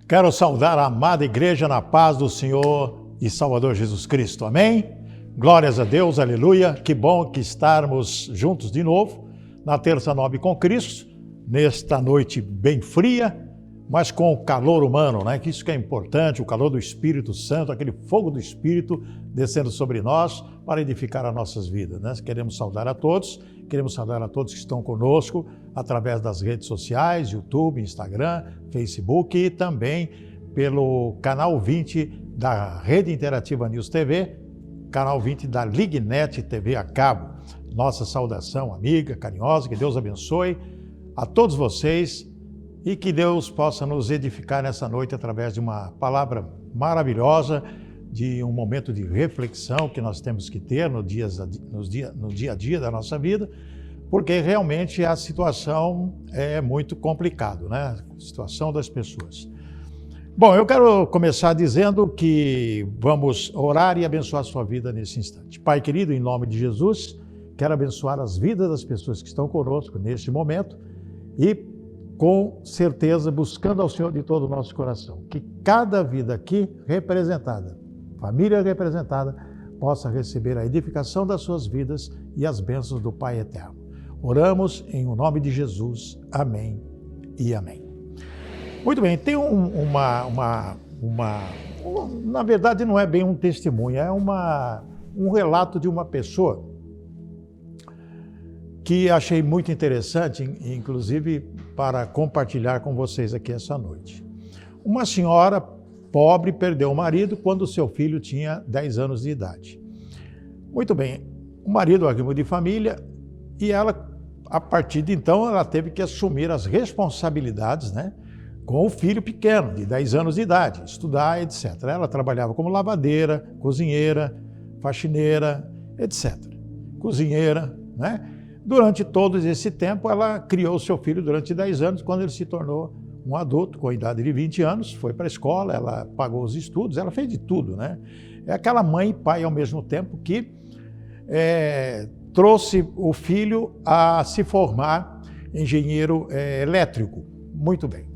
Quero saudar a amada igreja na paz do Senhor e Salvador Jesus Cristo. Amém? Glórias a Deus, aleluia. Que bom que estarmos juntos de novo na Terça Nobre com Cristo, nesta noite bem fria, mas com o calor humano, né? Que isso que é importante, o calor do Espírito Santo, aquele fogo do Espírito descendo sobre nós para edificar as nossas vidas, né? Queremos saudar a todos que estão conosco através das redes sociais, YouTube, Instagram, Facebook e também pelo canal 20 da Rede Interativa News TV, canal 20 da Lignet TV a cabo. Nossa saudação amiga, carinhosa, que Deus abençoe a todos vocês e que Deus possa nos edificar nessa noite através de uma palavra maravilhosa, de um momento de reflexão que nós temos que ter no dia a dia da nossa vida, porque realmente a situação é muito complicada, né? A situação das pessoas. Bom, eu quero começar dizendo que vamos orar e abençoar a sua vida nesse instante. Pai querido, em nome de Jesus, quero abençoar as vidas das pessoas que estão conosco neste momento e, com certeza, buscando ao Senhor de todo o nosso coração, que cada vida aqui representada, família representada, possa receber a edificação das suas vidas e as bênçãos do Pai Eterno. Oramos em o nome de Jesus. Amém e amém. Muito bem, tem na verdade não é bem um testemunho, é um relato de uma pessoa que achei muito interessante, inclusive para compartilhar com vocês aqui essa noite. Uma senhora pobre perdeu o marido quando seu filho tinha 10 anos de idade. Muito bem, o marido arguiu de família e ela, a partir de então, ela teve que assumir as responsabilidades, né, com o filho pequeno, de 10 anos de idade, estudar, etc. Ela trabalhava como lavadeira, cozinheira, faxineira, etc. Cozinheira, né? Durante todo esse tempo, ela criou seu filho durante 10 anos, quando ele se tornou um adulto com a idade de 20 anos, foi para a escola, ela pagou os estudos, ela fez de tudo, né? É aquela mãe e pai ao mesmo tempo que trouxe o filho a se formar engenheiro elétrico. Muito bem.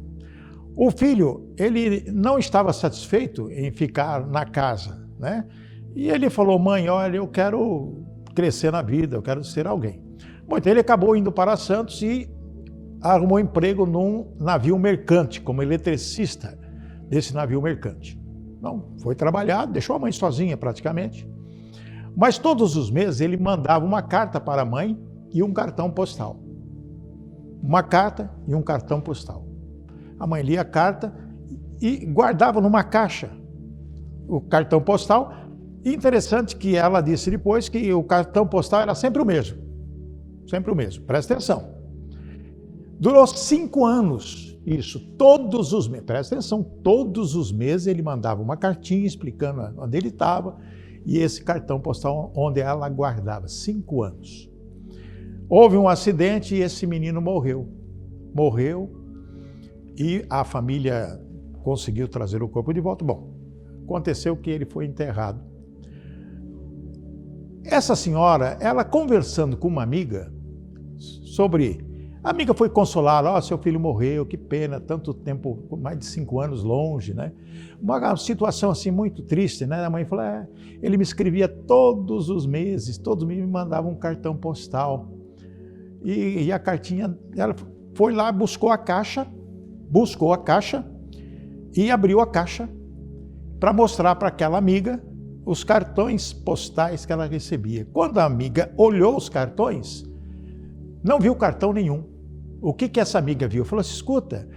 O filho, ele não estava satisfeito em ficar na casa, né? E ele falou: mãe, olha, eu quero crescer na vida, eu quero ser alguém. Bom, então ele acabou indo para Santos e arrumou emprego num navio mercante, como eletricista desse navio mercante. Não, foi trabalhar, deixou a mãe sozinha praticamente. Mas todos os meses ele mandava uma carta para a mãe e um cartão postal. Uma carta e um cartão postal. A mãe lia a carta e guardava numa caixa o cartão postal. E interessante que ela disse depois que o cartão postal era sempre o mesmo. Sempre o mesmo, presta atenção. Durou 5 anos isso, todos os meses, presta atenção, todos os meses ele mandava uma cartinha explicando onde ele estava e esse cartão postal onde ela guardava, 5 anos. Houve um acidente e esse menino morreu. Morreu e a família conseguiu trazer o corpo de volta. Bom, aconteceu que ele foi enterrado. Essa senhora, ela conversando com uma amiga sobre... A amiga foi consolá-la: ó, seu filho morreu, que pena, tanto tempo, mais de 5 anos longe, né? Uma situação assim muito triste, né? A mãe falou: ele me escrevia todos os meses me mandava um cartão postal. E a cartinha, ela foi lá, buscou a caixa e abriu a caixa para mostrar para aquela amiga os cartões postais que ela recebia. Quando a amiga olhou os cartões, não viu cartão nenhum. O que essa amiga viu? Falou assim: escuta,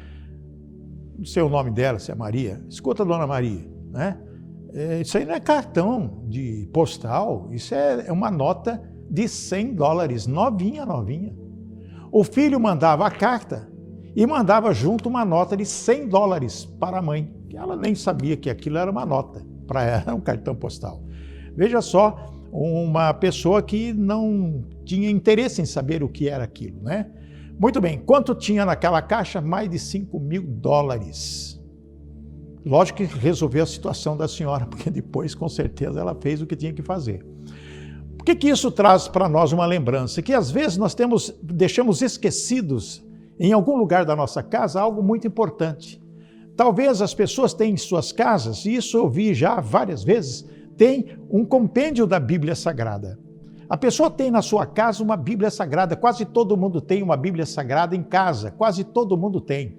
não sei o nome dela, se é Maria, escuta, dona Maria, né? Isso aí não é cartão de postal, isso é uma nota de $100, novinha. O filho mandava a carta e mandava junto uma nota de $100 para a mãe, que ela nem sabia que aquilo era uma nota, para ela um cartão postal. Veja só, uma pessoa que não tinha interesse em saber o que era aquilo, né? Muito bem, quanto tinha naquela caixa? Mais de $5.000. Lógico que resolveu a situação da senhora, porque depois, com certeza, ela fez o que tinha que fazer. Por que isso traz para nós uma lembrança? Que às vezes nós deixamos esquecidos em algum lugar da nossa casa algo muito importante. Talvez as pessoas tenham em suas casas, e isso eu vi já várias vezes, tem um compêndio da Bíblia Sagrada. A pessoa tem na sua casa uma Bíblia Sagrada, quase todo mundo tem uma Bíblia Sagrada em casa, quase todo mundo tem.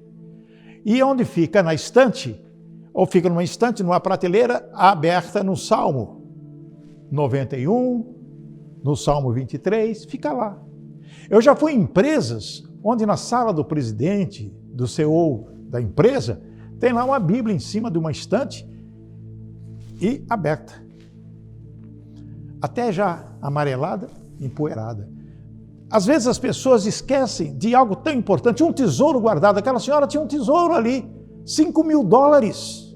E onde fica? Na estante, ou fica numa estante, numa prateleira aberta no Salmo 91, no Salmo 23, fica lá. Eu já fui em empresas onde na sala do presidente, do CEO da empresa, tem lá uma Bíblia em cima de uma estante e aberta. Até já amarelada, empoeirada. Às vezes as pessoas esquecem de algo tão importante, um tesouro guardado. Aquela senhora tinha um tesouro ali, $5.000,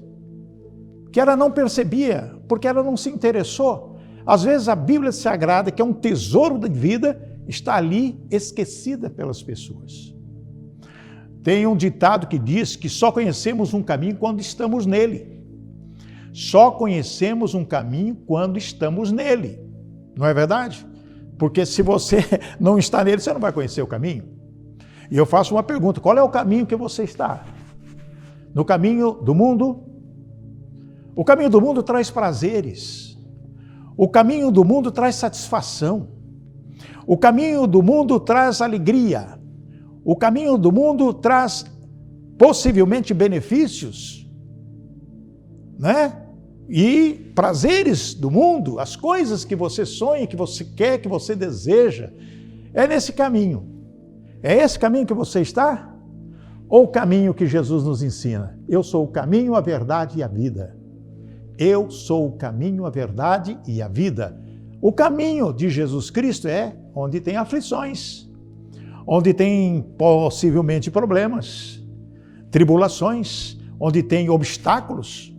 que ela não percebia, porque ela não se interessou. Às vezes a Bíblia Sagrada, que é um tesouro da vida, está ali esquecida pelas pessoas. Tem um ditado que diz que só conhecemos um caminho quando estamos nele. Só conhecemos um caminho quando estamos nele. Não é verdade? Porque se você não está nele, você não vai conhecer o caminho. E eu faço uma pergunta: qual é o caminho que você está? No caminho do mundo? O caminho do mundo traz prazeres. O caminho do mundo traz satisfação. O caminho do mundo traz alegria. O caminho do mundo traz possivelmente benefícios, né? E prazeres do mundo, as coisas que você sonha, que você quer, que você deseja. É nesse caminho. É esse caminho que você está? Ou o caminho que Jesus nos ensina? Eu sou o caminho, a verdade e a vida. Eu sou o caminho, a verdade e a vida. O caminho de Jesus Cristo é onde tem aflições, onde tem possivelmente problemas, tribulações, onde tem obstáculos.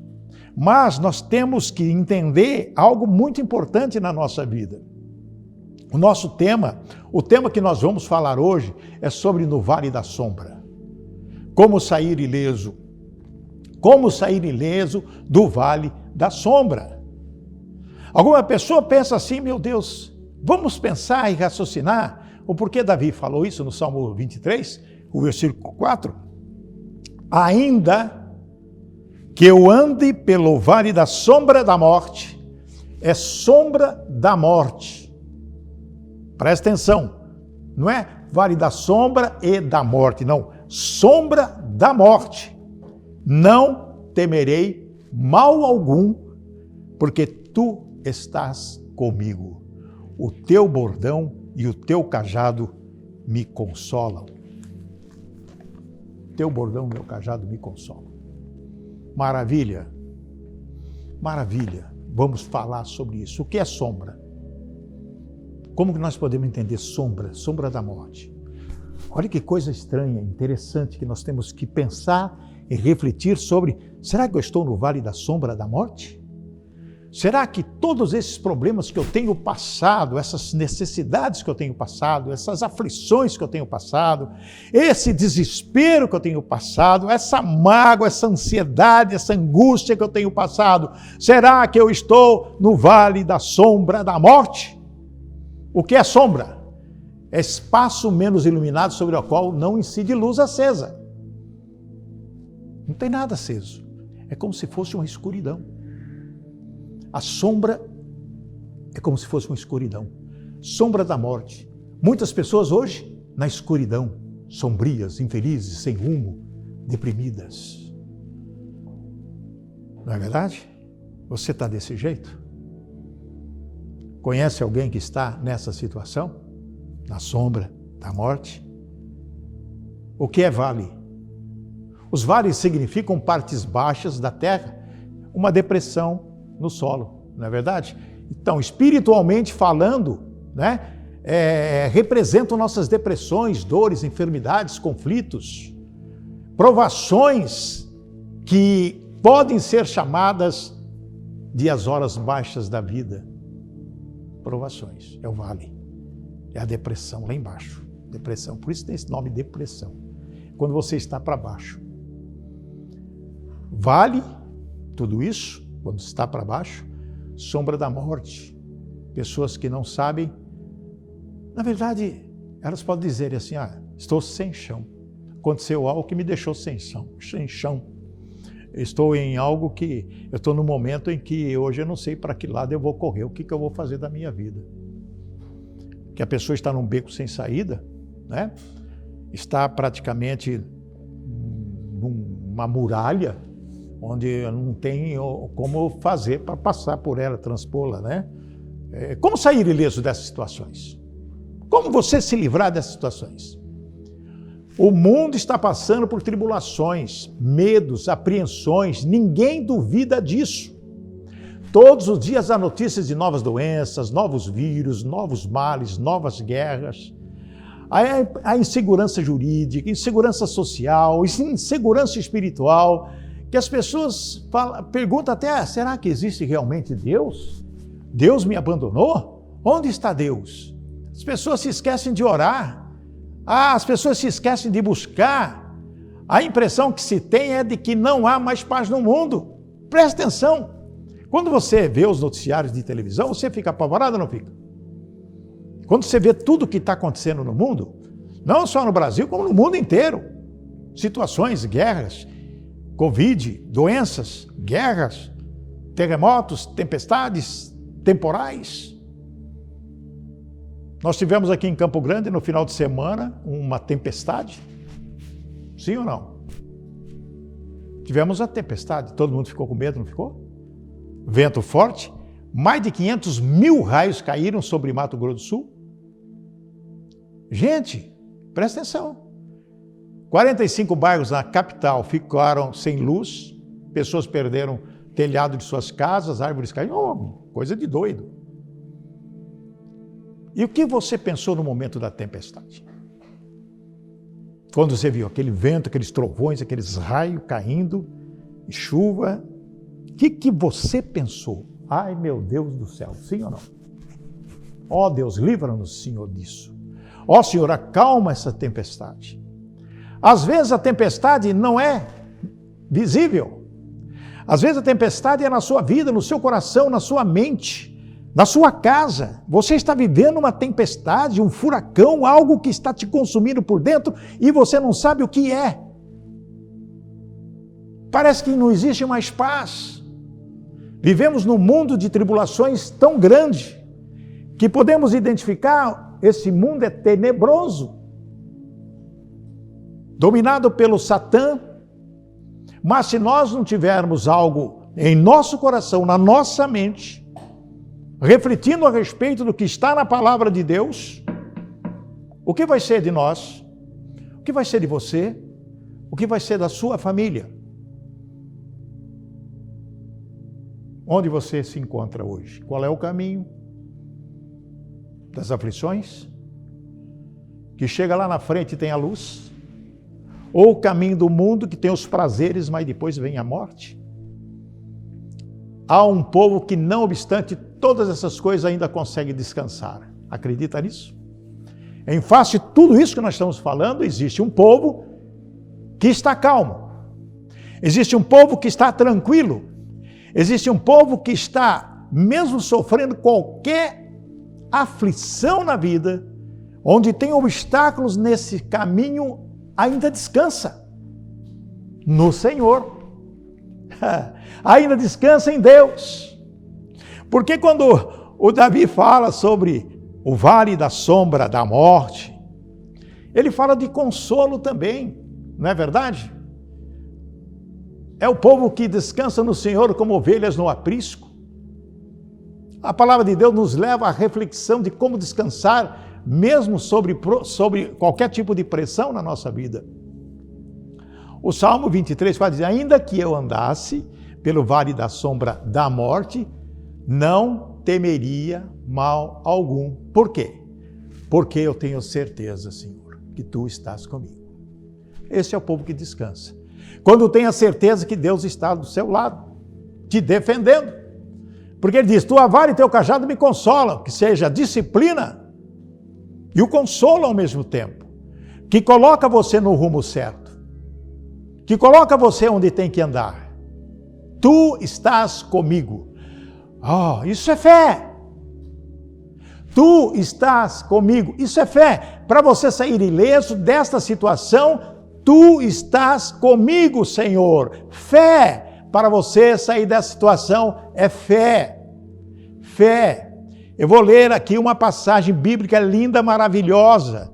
Mas nós temos que entender algo muito importante na nossa vida. O nosso tema, o tema que nós vamos falar hoje é sobre no Vale da Sombra. Como sair ileso. Como sair ileso do Vale da Sombra. Alguma pessoa pensa assim: meu Deus, vamos pensar e raciocinar o porquê Davi falou isso no Salmo 23, o versículo 4. Ainda que eu ande pelo vale da sombra da morte, é sombra da morte. Presta atenção, não é vale da sombra e da morte, não, sombra da morte. Não temerei mal algum, porque tu estás comigo. O teu bordão e o teu cajado me consolam. Teu bordão e meu cajado me consolam. Maravilha, maravilha. Vamos falar sobre isso. O que é sombra? Como que nós podemos entender sombra? Sombra da morte. Olha que coisa estranha, interessante, que nós temos que pensar e refletir sobre: será que eu estou no vale da sombra da morte? Será que todos esses problemas que eu tenho passado, essas necessidades que eu tenho passado, essas aflições que eu tenho passado, esse desespero que eu tenho passado, essa mágoa, essa ansiedade, essa angústia que eu tenho passado, será que eu estou no vale da sombra da morte? O que é sombra? É espaço menos iluminado sobre o qual não incide luz acesa. Não tem nada aceso. É como se fosse uma escuridão. A sombra é como se fosse uma escuridão. Sombra da morte. Muitas pessoas hoje na escuridão, sombrias, infelizes, sem rumo, deprimidas. Não é verdade? Você está desse jeito? Conhece alguém que está nessa situação? Na sombra da morte? O que é vale? Os vales significam partes baixas da terra, uma depressão no solo, não é verdade? Então, espiritualmente falando, né, representam nossas depressões, dores, enfermidades, conflitos, provações que podem ser chamadas de as horas baixas da vida. Provações, é o vale, é a depressão lá embaixo. Depressão, por isso tem esse nome, depressão. Quando você está para baixo. Vale, tudo isso, quando está para baixo, sombra da morte. Pessoas que não sabem, na verdade, elas podem dizer assim: estou sem chão. Aconteceu algo que me deixou sem chão. estou em algo que... Eu estou num momento em que hoje eu não sei para que lado eu vou correr, o que eu vou fazer da minha vida. Que a pessoa está num beco sem saída, né? Está praticamente numa muralha, onde não tem como fazer para passar por ela, transpô-la, né? Como sair ileso dessas situações? Como você se livrar dessas situações? O mundo está passando por tribulações, medos, apreensões, ninguém duvida disso. Todos os dias há notícias de novas doenças, novos vírus, novos males, novas guerras. Há insegurança jurídica, insegurança social, insegurança espiritual, que as pessoas perguntam até, será que existe realmente Deus? Deus me abandonou? Onde está Deus? As pessoas se esquecem de orar. As pessoas se esquecem de buscar. A impressão que se tem é de que não há mais paz no mundo. Presta atenção. Quando você vê os noticiários de televisão, você fica apavorado ou não fica? Quando você vê tudo o que está acontecendo no mundo, não só no Brasil, como no mundo inteiro. Situações, guerras, Covid, doenças, guerras, terremotos, tempestades, temporais. Nós tivemos aqui em Campo Grande, no final de semana, uma tempestade. Sim ou não? Tivemos a tempestade, todo mundo ficou com medo, não ficou? Vento forte, mais de 500 mil raios caíram sobre Mato Grosso do Sul. Gente, presta atenção. 45 bairros na capital ficaram sem luz, pessoas perderam telhado de suas casas, árvores caíram, coisa de doido. E o que você pensou no momento da tempestade? Quando você viu aquele vento, aqueles trovões, aqueles raios caindo, e chuva, o que você pensou? Ai, meu Deus do céu, sim ou não? Ó Deus, livra-nos, Senhor, disso. Ó Senhor, acalma essa tempestade. Às vezes a tempestade não é visível. Às vezes a tempestade é na sua vida, no seu coração, na sua mente, na sua casa. Você está vivendo uma tempestade, um furacão, algo que está te consumindo por dentro e você não sabe o que é. Parece que não existe mais paz. Vivemos num mundo de tribulações tão grande que podemos identificar esse mundo é tenebroso, dominado pelo Satã. Mas se nós não tivermos algo em nosso coração, na nossa mente, refletindo a respeito do que está na palavra de Deus, o que vai ser de nós? O que vai ser de você? O que vai ser da sua família? Onde você se encontra hoje? Qual é o caminho das aflições? Que chega lá na frente e tem a luz? Ou o caminho do mundo que tem os prazeres, mas depois vem a morte? Há um povo que, não obstante todas essas coisas, ainda consegue descansar. Acredita nisso? Em face de tudo isso que nós estamos falando, existe um povo que está calmo. Existe um povo que está tranquilo. Existe um povo que está, mesmo sofrendo qualquer aflição na vida, onde tem obstáculos nesse caminho, ainda descansa no Senhor. Ainda descansa em Deus. Porque quando o Davi fala sobre o vale da sombra da morte, ele fala de consolo também, não é verdade? É o povo que descansa no Senhor como ovelhas no aprisco. A palavra de Deus nos leva à reflexão de como descansar, mesmo sobre qualquer tipo de pressão na nossa vida. O Salmo 23 vai dizer, ainda que eu andasse pelo vale da sombra da morte, não temeria mal algum. Por quê? Porque eu tenho certeza, Senhor, que Tu estás comigo. Esse é o povo que descansa. Quando tem a certeza que Deus está do seu lado, te defendendo. Porque ele diz, tua vara e teu cajado me consolam, que seja a disciplina e o consolo ao mesmo tempo, que coloca você no rumo certo, que coloca você onde tem que andar. Tu estás comigo. Oh, isso é fé. Tu estás comigo. Isso é fé. Para você sair ileso desta situação, tu estás comigo, Senhor. Fé para você sair dessa situação é fé. Fé. Eu vou ler aqui uma passagem bíblica linda, maravilhosa.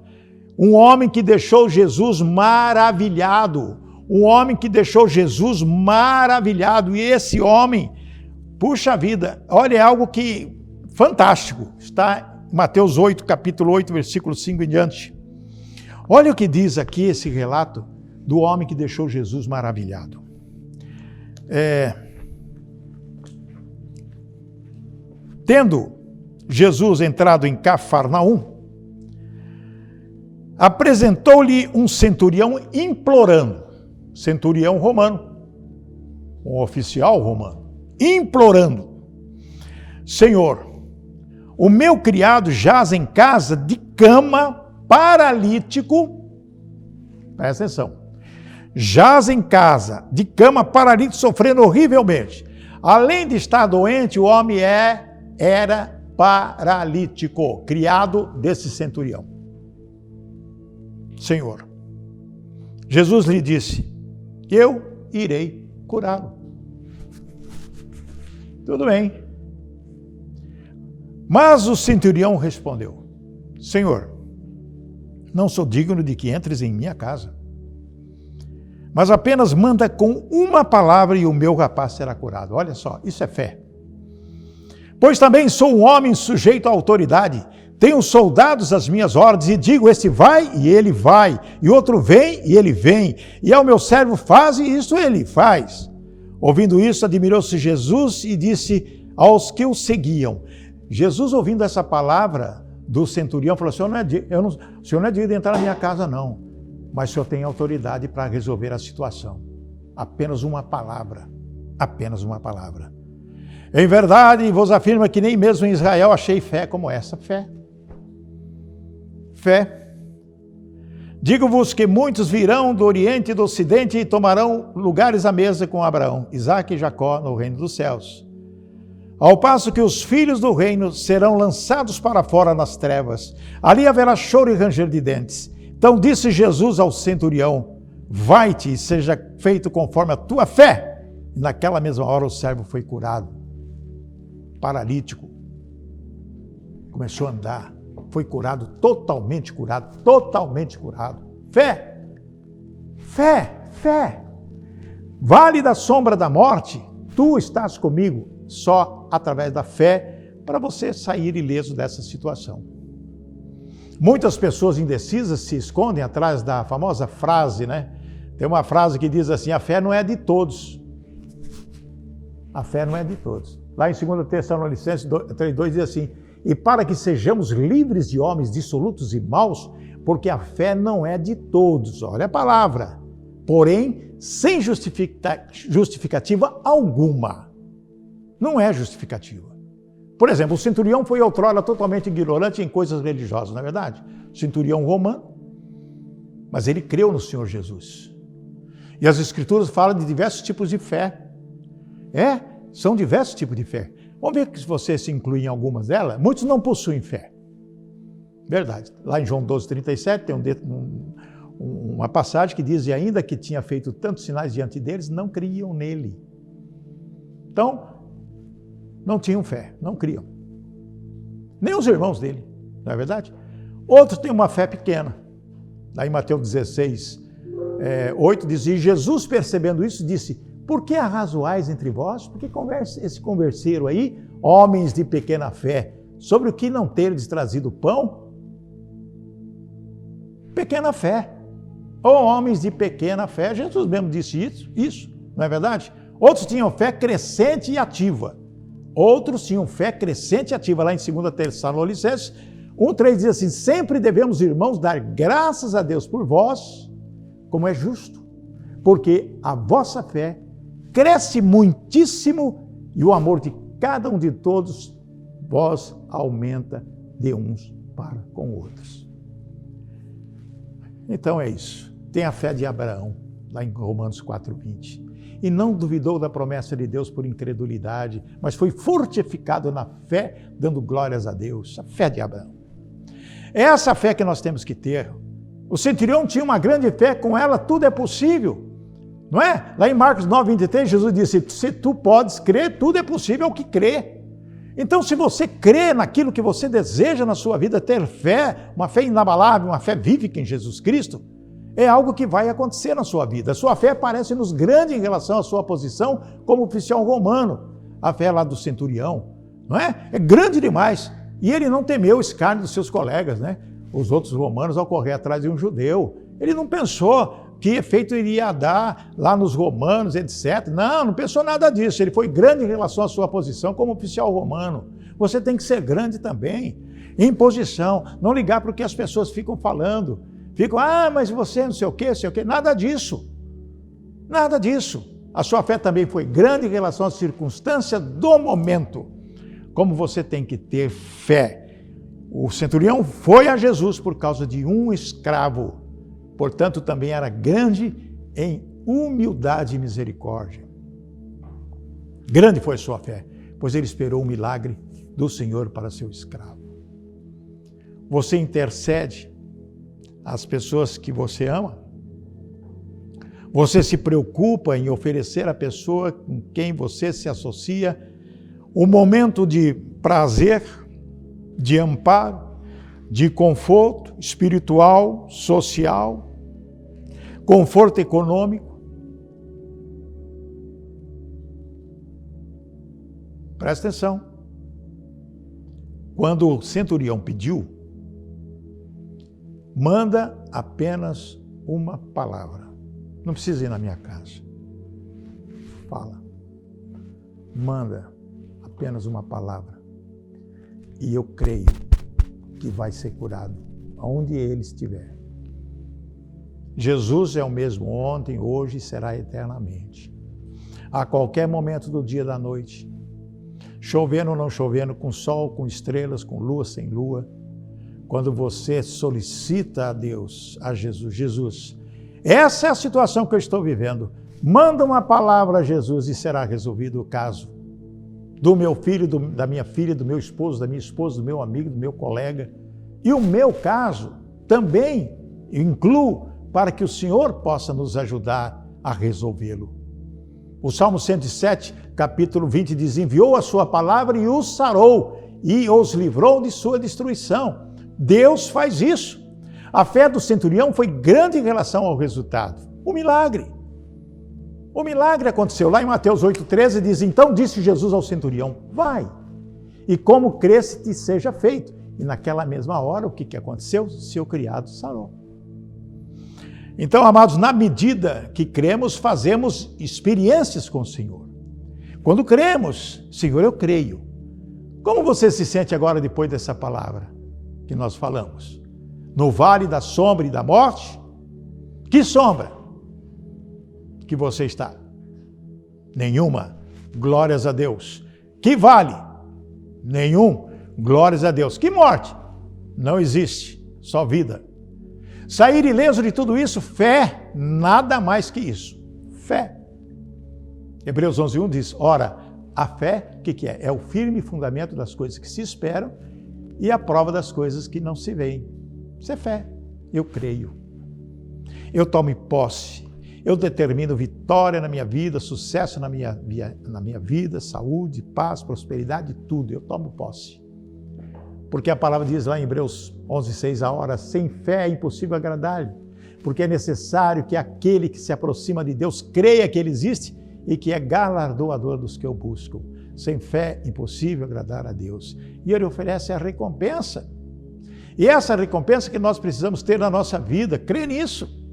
Um homem que deixou Jesus maravilhado. Um homem que deixou Jesus maravilhado. E esse homem, puxa vida, olha, é algo que fantástico. Está em Mateus 8, capítulo 8, versículo 5 em diante. Olha o que diz aqui esse relato do homem que deixou Jesus maravilhado. Tendo Jesus entrado em Cafarnaum, apresentou-lhe um centurião implorando, centurião romano, um oficial romano, implorando: Senhor, o meu criado jaz em casa de cama, paralítico, presta atenção, jaz em casa de cama, paralítico, sofrendo horrivelmente. Além de estar doente, o homem era paralítico, criado desse centurião. Senhor, Jesus lhe disse: eu irei curá-lo. Tudo bem. Mas o centurião respondeu: Senhor, não sou digno de que entres em minha casa, mas apenas manda com uma palavra e o meu rapaz será curado. Olha só, isso é fé. Pois também sou um homem sujeito à autoridade, tenho soldados às minhas ordens e digo: este vai e ele vai, e outro vem e ele vem, e ao meu servo faz e isso ele faz. Ouvindo isso, admirou-se Jesus e disse aos que o seguiam. Jesus, ouvindo essa palavra do centurião, falou: o senhor não é digno de entrar na minha casa, não, mas o senhor tem autoridade para resolver a situação. Apenas uma palavra, apenas uma palavra. Em verdade, vos afirmo que nem mesmo em Israel achei fé como essa. Fé. Fé. Digo-vos que muitos virão do Oriente e do Ocidente e tomarão lugares à mesa com Abraão, Isaque e Jacó no reino dos céus. Ao passo que os filhos do reino serão lançados para fora nas trevas. Ali haverá choro e ranger de dentes. Então disse Jesus ao centurião: vai-te e seja feito conforme a tua fé. E naquela mesma hora o servo foi curado. Paralítico. Começou a andar. Foi curado, totalmente curado. Totalmente curado. Fé. Fé. Fé. Vale da sombra da morte, tu estás comigo. Só através da fé para você sair ileso dessa situação. Muitas pessoas indecisas se escondem atrás da famosa frase, né? Tem uma frase que diz assim: a fé não é de todos. A fé não é de todos. Lá em 2 Tessalonicenses 3:2 diz assim: e para que sejamos livres de homens dissolutos e maus, porque a fé não é de todos. Olha a palavra. Porém, sem justificativa alguma. Não é justificativa. Por exemplo, o centurião foi outrora totalmente ignorante em coisas religiosas, não é verdade? O centurião romano, mas ele creu no Senhor Jesus. E as Escrituras falam de diversos tipos de fé. São diversos tipos de fé. Vamos ver se você se inclui em algumas delas. Muitos não possuem fé. Verdade. Lá em João 12:37 tem uma passagem que diz: e ainda que tinha feito tantos sinais diante deles, não criam nele. Então, não tinham fé, não criam. Nem os irmãos dele, não é verdade? Outros têm uma fé pequena. Lá em Mateus 16:8 diz: e Jesus, percebendo isso, disse: por que arrazoais entre vós? Porque esse converseiro aí, homens de pequena fé, sobre o que não teres trazido pão? Pequena fé. Ou homens de pequena fé. Jesus mesmo disse isso, não é verdade? Outros tinham fé crescente e ativa. Outros tinham fé crescente e ativa. Lá em 2 Tessalonicenses 1:3 diz assim: sempre devemos, irmãos, dar graças a Deus por vós, como é justo, porque a vossa fé cresce muitíssimo e o amor de cada um de todos vós aumenta de uns para com outros. Então é isso. Tem a fé de Abraão, lá em Romanos 4:20. E não duvidou da promessa de Deus por incredulidade, mas foi fortificado na fé, dando glórias a Deus. A fé de Abraão. É essa fé que nós temos que ter O centurião tinha uma grande fé, com ela tudo é possível. Não é? Lá em Marcos 9:23, Jesus disse, se tu podes crer, tudo é possível ao que crê. Então, se você crê naquilo que você deseja na sua vida, ter fé, uma fé inabalável, uma fé vívica em Jesus Cristo, é algo que vai acontecer na sua vida. A sua fé parece-nos grande em relação à sua posição como oficial romano. A fé lá do centurião, não é? É grande demais. E ele não temeu o escárnio dos seus colegas, né? Os outros romanos ao correr atrás de um judeu. Ele não pensou que efeito iria dar lá nos romanos, etc. Não pensou nada disso. Ele foi grande em relação à sua posição como oficial romano. Você tem que ser grande também, em posição. Não ligar para o que as pessoas ficam falando. Ficam, mas você não sei o quê, sei o quê. Nada disso. Nada disso. A sua fé também foi grande em relação à circunstância do momento. Como você tem que ter fé. O centurião foi a Jesus por causa de um escravo. Portanto, também era grande em humildade e misericórdia. Grande foi a sua fé, pois ele esperou o milagre do Senhor para seu escravo. Você intercede às pessoas que você ama? Você se preocupa em oferecer à pessoa com quem você se associa um momento de prazer, de amparo, de conforto espiritual, social, conforto econômico? Presta atenção. Quando o centurião pediu, manda apenas uma palavra. Não precisa ir na minha casa. Fala. Manda apenas uma palavra. E eu creio que vai ser curado, aonde ele estiver. Jesus é o mesmo ontem, hoje e será eternamente. A qualquer momento do dia e da noite, chovendo ou não chovendo, com sol, com estrelas, com lua, sem lua, quando você solicita a Deus, a Jesus, essa é a situação que eu estou vivendo. Manda uma palavra a Jesus e será resolvido o caso do meu filho, da minha filha, do meu esposo, da minha esposa, do meu amigo, do meu colega. E o meu caso também incluo para que o Senhor possa nos ajudar a resolvê-lo. O Salmo 107, capítulo 20 diz, enviou a sua palavra e os sarou e os livrou de sua destruição. Deus faz isso. A fé do centurião foi grande em relação ao resultado. O milagre. O milagre aconteceu. Lá em Mateus 8,13 diz, então disse Jesus ao centurião, vai, e como crês te seja feito. E naquela mesma hora, o que aconteceu? Seu criado sarou. Então, amados, na medida que cremos, fazemos experiências com o Senhor. Quando cremos, Senhor, eu creio. Como você se sente agora depois dessa palavra que nós falamos? No vale da sombra e da morte? Que sombra que você está? Nenhuma. Glórias a Deus. Que vale? Nenhum. Glórias a Deus. Que morte? Não existe. Só vida. Sair ileso de tudo isso? Fé. Nada mais que isso. Fé. Hebreus 11:1 diz, ora, a fé, o que é? É o firme fundamento das coisas que se esperam e a prova das coisas que não se veem. Isso é fé. Eu creio. Eu tomo posse. Eu determino vitória na minha vida, sucesso na minha vida, saúde, paz, prosperidade, tudo. Eu tomo posse. Porque a palavra diz lá em Hebreus 11:6, a hora sem fé é impossível agradar-lhe. Porque é necessário que aquele que se aproxima de Deus creia que Ele existe e que é galardoador dos que o buscam. Sem fé é impossível agradar a Deus. E Ele oferece a recompensa. E essa recompensa que nós precisamos ter na nossa vida, crê nisso.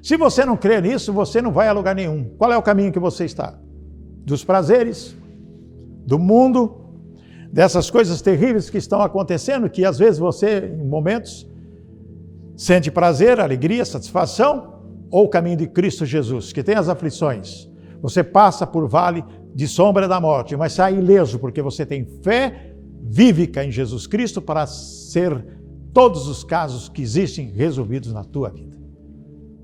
Se você não crê nisso, você não vai a lugar nenhum. Qual é o caminho que você está? Dos prazeres, do mundo, dessas coisas terríveis que estão acontecendo, que às vezes você, em momentos, sente prazer, alegria, satisfação, ou o caminho de Cristo Jesus, que tem as aflições. Você passa por vale de sombra da morte, mas sai ileso, porque você tem fé vívica em Jesus Cristo para ser todos os casos que existem resolvidos na tua vida.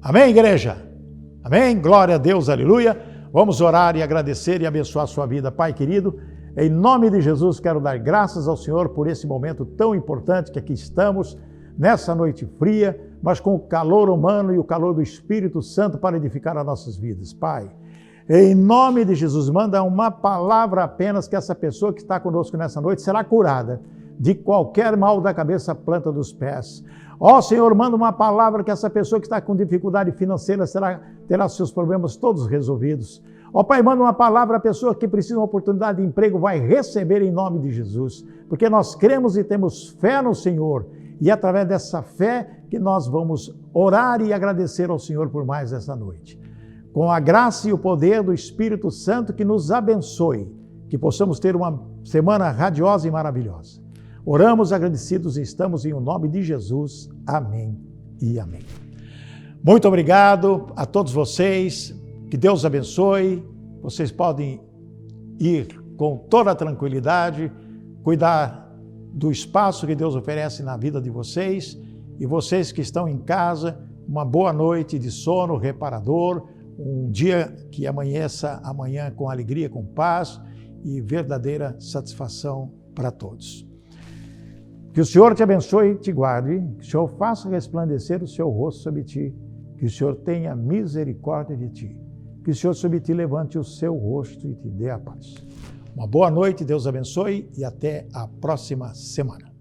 Amém, igreja? Amém? Glória a Deus, aleluia. Vamos orar e agradecer e abençoar a sua vida. Pai querido, em nome de Jesus, quero dar graças ao Senhor por esse momento tão importante que aqui estamos, nessa noite fria, mas com o calor humano e o calor do Espírito Santo para edificar as nossas vidas. Pai, em nome de Jesus, manda uma palavra apenas que essa pessoa que está conosco nessa noite será curada de qualquer mal da cabeça à planta dos pés. Ó Senhor, manda uma palavra que essa pessoa que está com dificuldade financeira terá seus problemas todos resolvidos. Ó Pai, manda uma palavra, a pessoa que precisa de uma oportunidade de emprego vai receber em nome de Jesus, porque nós cremos e temos fé no Senhor, e é através dessa fé que nós vamos orar e agradecer ao Senhor por mais essa noite. Com a graça e o poder do Espírito Santo que nos abençoe, que possamos ter uma semana radiosa e maravilhosa. Oramos agradecidos e estamos em o nome de Jesus. Amém e amém. Muito obrigado a todos vocês. Que Deus abençoe. Vocês podem ir com toda a tranquilidade, cuidar do espaço que Deus oferece na vida de vocês. E vocês que estão em casa, uma boa noite de sono reparador, um dia que amanheça amanhã com alegria, com paz e verdadeira satisfação para todos. Que o Senhor te abençoe e te guarde, que o Senhor faça resplandecer o seu rosto sobre ti, que o Senhor tenha misericórdia de ti, que o Senhor sobre ti levante o seu rosto e te dê a paz. Uma boa noite, Deus abençoe e até a próxima semana.